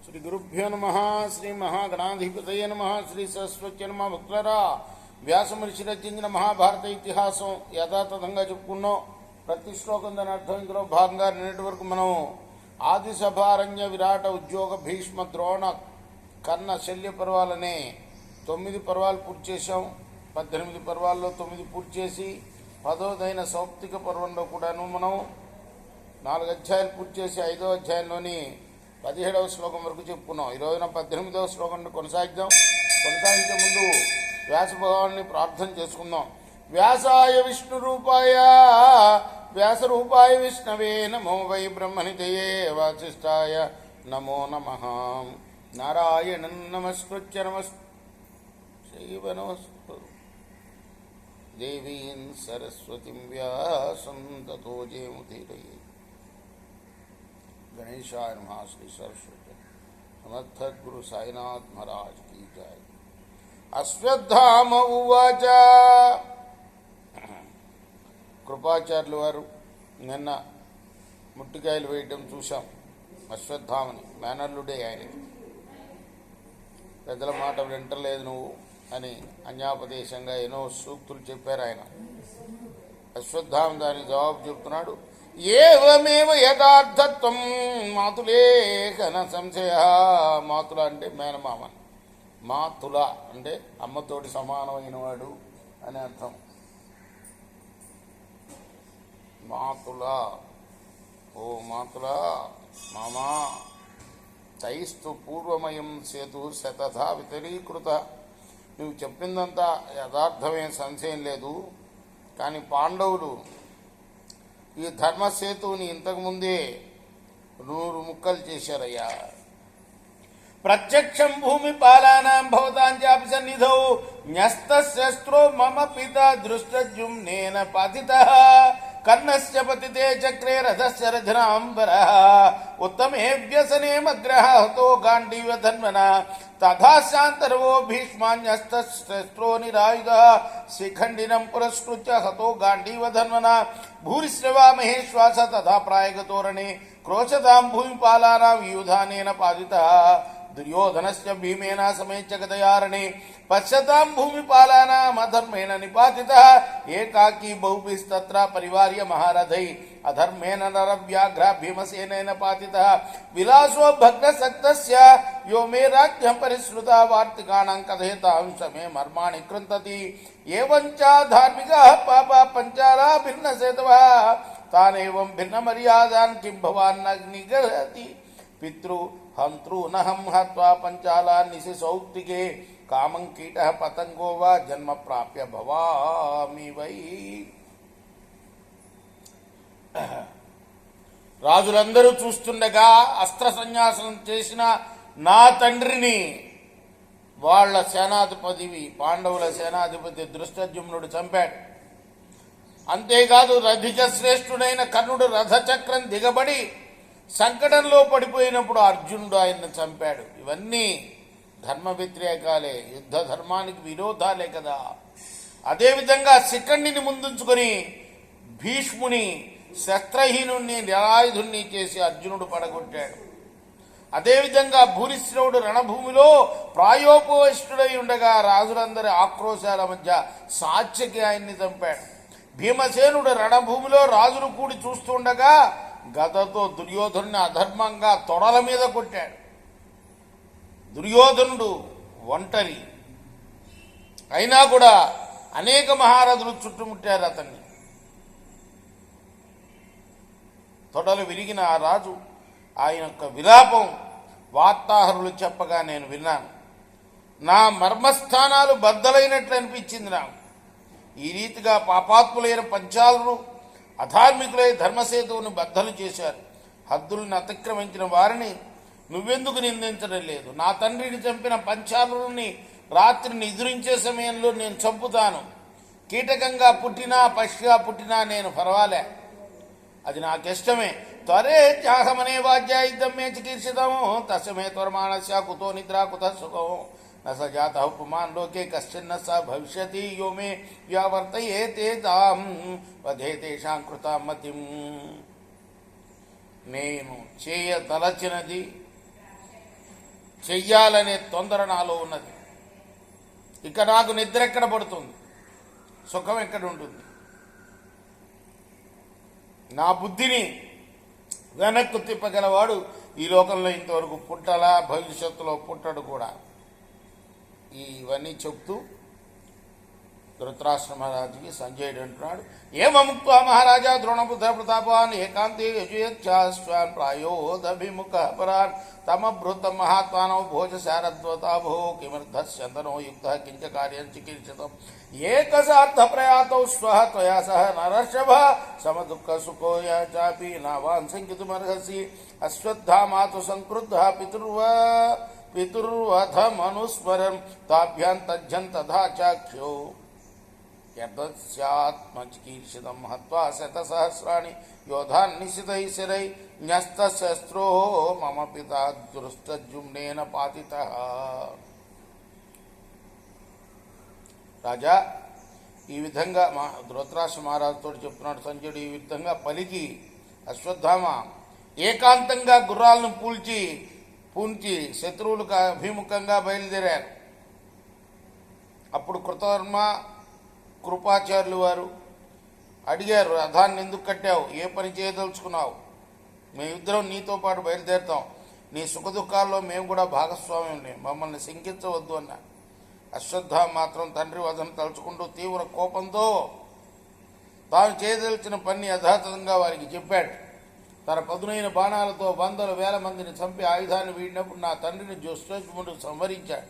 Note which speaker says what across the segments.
Speaker 1: శ్రీ గురుభ్యో నమ. శ్రీ మహాగణాధిపతయ నమ. శ్రీ సరస్వతి నమ. భక్తులరా, వ్యాసమహర్షి రచించిన మహాభారత ఇతిహాసం యథాతథంగా చెప్పుకున్నాం. ప్రతి శ్లోకం దాని అర్థం ఇందులో భాగంగా నిన్నటి వరకు మనం ఆదిసభారణ్య విరాట ఉద్యోగ భీష్మ ద్రోణ కర్ణ శల్య పర్వాలనే 9 పర్వాలు పూర్తి చేశాం. 18 పర్వాల్లో 9 పూర్తి చేసి 10వదైన సౌప్తిక పర్వంలో కూడాను మనం 4 అధ్యాయాలు పూర్తి చేసి 5వ అధ్యాయంలోని 17వ శ్లోకం వరకు చెప్పుకున్నాం. ఈ రోజున 18వ శ్లోకం కొనసాగిద్దాం. కొనసాగించే ముందు వ్యాస భగవాన్ని ప్రార్థన చేసుకుందాం. వ్యాసాయ విష్ణు రూపాయ వ్యాసరూపాయ విష్ణవే నమో వై బ్రహ్మనిధయే వాసిష్ఠాయ నమో నమః. నారాయణం నమస్కృత్య నమస్కృ దేవీం సరస్వతిం వ్యాసం తతో జయముదీరయే. गणेशाय नमः. श्री सरस्वती समर्थ गुरु साईनाथ महाराज की जय. అశ్వత్థామ ఉవాచ. కృపాచార్యులు వారు నిన్న ముట్టికాయలు వేయటం చూశాం. అశ్వత్థామని మేనల్లుడే ఆయన. పెద్దల మాట వింటలేదు నువ్వు అని అన్యాపదేశంగా ఎన్నో సూక్తులు చెప్పారు ఆయన. అశ్వత్థామ దానికి జవాబు చెప్తున్నాడు. ఏవమేవ యథార్థత్వం మాతులేఖన సంశయ. మాతుల అంటే మేనమామ, మాతుల అంటే అమ్మతోటి సమానమైన వాడు అని అర్థం. మాతుల, ఓ మాతుల మామా, తైస్తు పూర్వమయం సేతు శతథా వితరీకృత. నువ్వు చెప్పిందంతా యథార్థమే, సంశయం లేదు. కానీ పాండవులు ఈ ధర్మసేతువుని ఇంతకుముందే 100 ముక్కలు చేశారయ్యా. ప్రత్యక్షం భూమి పాలానాం భవతాంచాపి సన్నిధౌ న్యస్తశస్త్రో మమ పిత దృష్టజుమ్నేన పాతితః కర్ణస్య పతితే చక్రే రథస్య రథనాంబరః ఉత్తమే వ్యసనే మగ్రః హతో గాంధీవ ధన్వనా తథా శాంతర్వో భీష్మాన్యస్తశస్త్రో నిరాయుధః శిఖండినం పురస్కృత్య హతో గాంధీవ ధన్వనా భూరిశ్రవా మహేశ్వాస తథా ప్రాయగతోరణే క్రోశతాం భూమిపాలానాం వ్యూధానేన పాదితః దుర్యోధనస్య భీమేన సమేత్య గదయారణే పశ్యతాం భూమిపాలానాం అధర్మేణ నిపాతితః ఏకాకీ బహుభిస్తత్ర పరివార్య మహారథై అధర్మేణ నరవ్యాఘ్ర భీమసేనేన పాతితః విలాసో భగ్నసక్తస్య యో మే రాజ్యం పరిశ్రుత వార్తికాణాం కథయతాం సమే మర్మాణి కృంతతి ఏవంచ ధార్మికః పాప పంచాలా భిన్నసేతవః తానేవం భిన్న మర్యాదాన్ కిం భవాన్ నిగహతి పితృ హంతృనహం హత్వా పంచాలాన్ నిశి సౌక్తికే కామం కీట పతంగో వా జన్మ ప్రాప్య భవామి వై. రాజులందరూ చూస్తుండగా అస్త్ర సన్యాసం చేసిన నా తండ్రిని వాళ్ల సేనాధిపతి, పాండవుల సేనాధిపతి దృష్టజుమ్నుడు చంపాడు. అంతేకాదు రథిక శ్రేష్ఠుడైన కర్ణుడు రథచక్రం దిగబడి సంకటంలో పడిపోయినప్పుడు అర్జునుడు ఆయన్ని చంపాడు. ఇవన్నీ ధర్మ వ్యతిరేకాలే, యుద్ధ ధర్మానికి విరోధాలే కదా. అదేవిధంగా శిఖండిని ముందుంచుకొని భీష్ముని శస్త్రహీనుణ్ణి నిరాయుధుణ్ణి చేసి అర్జునుడు పడగొట్టాడు. అదేవిధంగా భూరిశ్రవుడు రణభూమిలో ప్రాయోపవిష్టుడై ఉండగా రాజులందరి ఆక్రోశాల మధ్య సాత్యకి ఆయన్ని చంపాడు. భీమసేనుడు రణభూమిలో రాజులు కూడి చూస్తుండగా గదతో దుర్యోధనుని అధర్మంగా తొడల మీద కొట్టాడు. దుర్యోధనుడు ఒంటరి అయినా కూడా అనేక మహారథులు చుట్టుముట్టారు అతన్ని. తొడలు విరిగిన ఆ రాజు ఆయన యొక్క విలాపం వార్తాహరులు చెప్పగా నేను విన్నాను. నా మర్మస్థానాలు బద్దలైనట్లు అనిపించింది నాకు. ఈ రీతిగా పాపాత్ములైన పంచాలను అధార్మికులై ధర్మసేతువుని బద్దలు చేశారు. హద్దులను అతిక్రమించిన వారిని నువ్వెందుకు నిందించడం లేదు? నా తండ్రిని చంపిన పంచాలుని రాత్రిని ఎదురించే సమయంలో నేను చంపుతాను. కీటకంగా పుట్టినా పక్షిగా పుట్టినా నేను పర్వాలే, అది నాకిష్టమే. త్వరే త్యాగమనే వాద్యాయుద్ధం మే చికీర్షితము తస్మే త్వరమాణస్య కుతో నిద్రా కుత సుఖం न स जातः पुमान् लोके कश्चिन्न स भविष्यति यो मे व्यावर्तयेते तां वधे तेषां कृतां मतिम्. నేను చేయదలచినది చెయ్యాలనే తొందర నాలో ఉన్నది. ఇక నాకు నిద్ర ఎక్కడ పడుతుంది, సుఖం ఎక్కడ ఉంటుంది? నా బుద్ధిని వెనక్కు తిప్పగలవాడు ఈ లోకంలో ఇంతవరకు పుట్టలా, భవిష్యత్తులో పుట్టడు కూడా. ఇవన్నీ చెప్తూ ధృతరాష్ట్ర మహారాజుకి సంజయుడు అంటున్నాడు, ఏమముక్త మహారాజా ద్రోణపుత్ర ప్రతాపాన్ ఏకాంతే యజుయచ్చాశ్వాన్ ప్రాయోదభిముఖ పరాన్ తమభృత మహాత్మానో భోజశారద్వతాభో కిమర్థస్యంతనో యుక్త కించ కార్యం చికిత్సితం ఏకసార్థ ప్రయాతౌ స్వః త్వయా సహ నరర్షభ సమదుఃఖ సుఖోయ చాపి నావాన్ సంకితుమర్హసి అశ్వత్థామాతు సంక్రుద్ధ పితుర్వధమనుస్మరన్ తాభ్యాం తజ్జన్ తథా చాఖ్యో యదస్యాత్మచికీర్షితం హత్వా శతసహస్రాణి యోధాన్ నిశితై శిరై న్యస్తశస్త్రో మమ పితా దృష్టజుమ్నేన పాతితః. రాజా, ఈ విధంగా ధృతరాష్ట్ర మహారాజుతో చెప్తున్నాడు సంజయుడు. ఈ విధంగా పలికి అశ్వత్థామ ఏకాంతంగా గుర్రాలను పూంచి శత్రువులకు అభిముఖంగా బయలుదేరారు. అప్పుడు కృతవర్మ కృపాచార్యులు వారు అడిగారు, రథాన్ని ఎందుకు కట్టావు, ఏ పని చేయదలుచుకున్నావు? మేమిద్దరం నీతో పాటు బయలుదేరుతాం, నీ సుఖదుఖాల్లో మేము కూడా భాగస్వామ్యం, మమ్మల్ని శంకించవద్దు అన్నా. అశ్వత్థామ మాత్రం తండ్రి వదన తలుచుకుంటూ తీవ్ర కోపంతో తాను చేయదలిచిన పని యథాతథంగా వారికి చెప్పాడు. తన పదునైన బాణాలతో వందల వేల మందిని చంపి ఆయుధాన్ని వీడినప్పుడు నా తండ్రిని దుష్టజుమ్నుడు సంహరించాడు.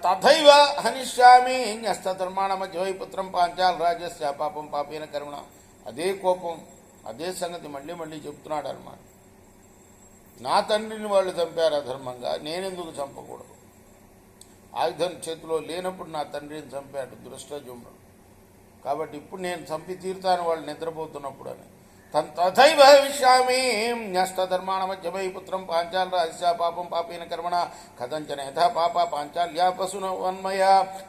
Speaker 1: తథైవ హనిష్యామి న్యస్తధర్మాణ మధ్యవై పుత్రం పాంచాల రాజస్య పాపం పాపేన కర్మణ. అదే కోపం, అదే సంగతి మళ్ళీ మళ్ళీ చెప్తున్నాడు అన్నమాట. నా తండ్రిని వాళ్ళు చంపారు అధర్మంగా, నేనెందుకు చంపకూడదు? ఆయుధం చేతిలో లేనప్పుడు నా తండ్రిని చంపాడు దుష్టజుమ్నుడు, కాబట్టి ఇప్పుడు నేను చంపి తీరుతాను వాళ్ళు నిద్రపోతున్నప్పుడు అని. తథైవ భవిష్యామి న్యస్తధర్మాణ మధ్యమై పుత్రం పాంచాల రాజస్య పాపం పాపేన కర్మణ కథంచన యథా పాప పాంచాల్యా పశునవన్మయ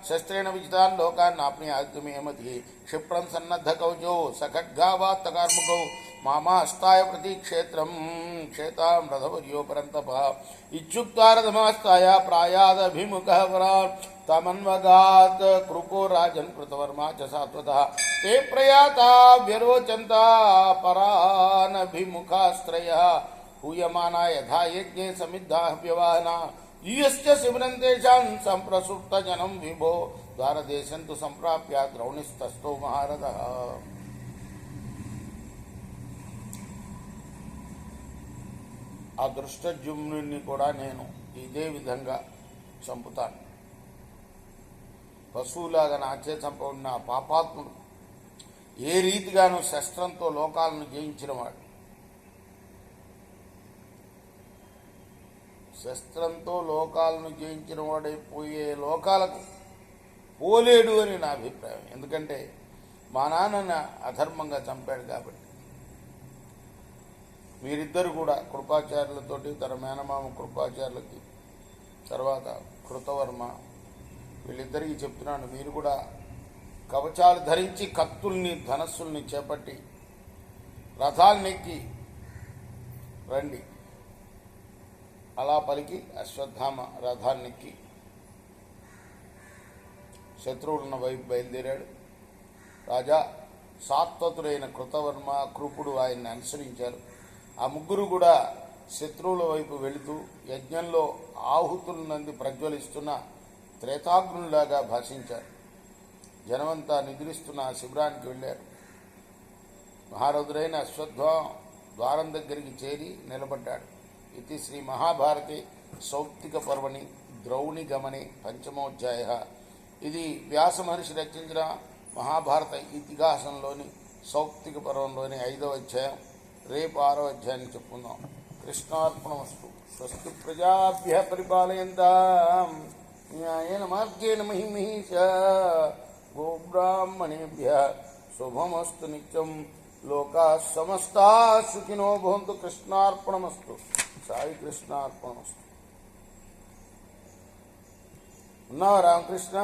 Speaker 1: శస్త్రేణ విజితాన్ లోకాన్ నాప్నియాగమేమతి క్షిప్రం సన్నద్ధ కౌజో సఖడ్గావాత్తకార్ముకౌ మామాస్తాయ ప్రతిక్షేత్రం క్షేతాం రథవర్యో పరంతప ఇత్యుక్తారథమాస్తాయ ప్రాయాదభిముఖః పరాన్ తమన్వగాత్ కృపో రాజన్ కృతవర్మా చ సాత్వతః ते प्रयाता व्यरोचन्ता परानभिमुखास्त्रयः हूयमाना यथा यज्ञे समिद्धाः व्यवाहना यूयश्च शिवरन्तेषां सम्प्रसुप्तजनं विभो द्वारदेशं तु सम्प्राप्य द्रौणिस्तस्थो महारथः. ఆ దృష్టజుమ్నుని కూడా నేను ఇదే విధంగా చంపుతాను. పశువులాగా నాచే చంపబడిన ఆ పాపాత్ముడు ఏ రీతిగానూ శస్త్రంతో లోకాలను జయించినవాడు, శస్త్రంతో లోకాలను జయించిన వాడైపోయే లోకాలకు పోలేడు అని నా అభిప్రాయం. ఎందుకంటే మా నాన్న అధర్మంగా చంపాడు కాబట్టి. మీరిద్దరు కూడా కృపాచార్యులతోటి, తన మేనమామ కృపాచార్యులకి, తర్వాత కృతవర్మ వీళ్ళిద్దరికీ చెప్తున్నాను, మీరు కూడా కవచాలు ధరించి కత్తుల్ని ధనస్సుల్ని చేపట్టి రథాలనెక్కి రండి. అలా పలికి అశ్వత్థామ రథాన్నెక్కి శత్రువులున్న వైపు బయలుదేరాడు. రాజా సాత్వతుడైన కృతవర్మ, కృపుడు ఆయన్ని అనుసరించారు. ఆ ముగ్గురు కూడా శత్రువుల వైపు వెళుతూ యజ్ఞంలో ఆహుతులనంది ప్రజ్వలిస్తున్న త్రేతాగ్నులాగా భాషించారు. జనమంతా నిద్రిస్తున్న ఆ శిబిరానికి వెళ్ళారు. మహారథుడైన అశ్వత్థామ ద్వారం దగ్గరికి చేరి నిలబడ్డాడు. ఇది శ్రీ మహాభారతే సౌప్తిక పర్వణి ద్రౌణి గమనే పంచమోధ్యాయ. ఇది వ్యాస మహర్షి రచించిన మహాభారత ఇతిహాసంలోని సౌప్తిక పర్వంలోని 5వ అధ్యాయం. రేపు 6వ అధ్యాయాన్ని చెప్పుకుందాం. కృష్ణార్పణమస్తు. స్వస్తి ప్రజాభ్య పరిపాలయంతాం న్యాయేన మార్గేణ మహిమహీషా గోబ్రాహ్మణేభ్య శుభమస్తు నిత్యం. లోకా సమస్తా సుఖినో భవంతు. కృష్ణార్పణమస్తు. సాయి కృష్ణార్పణమస్తు. ఉన్నావా రామకృష్ణ?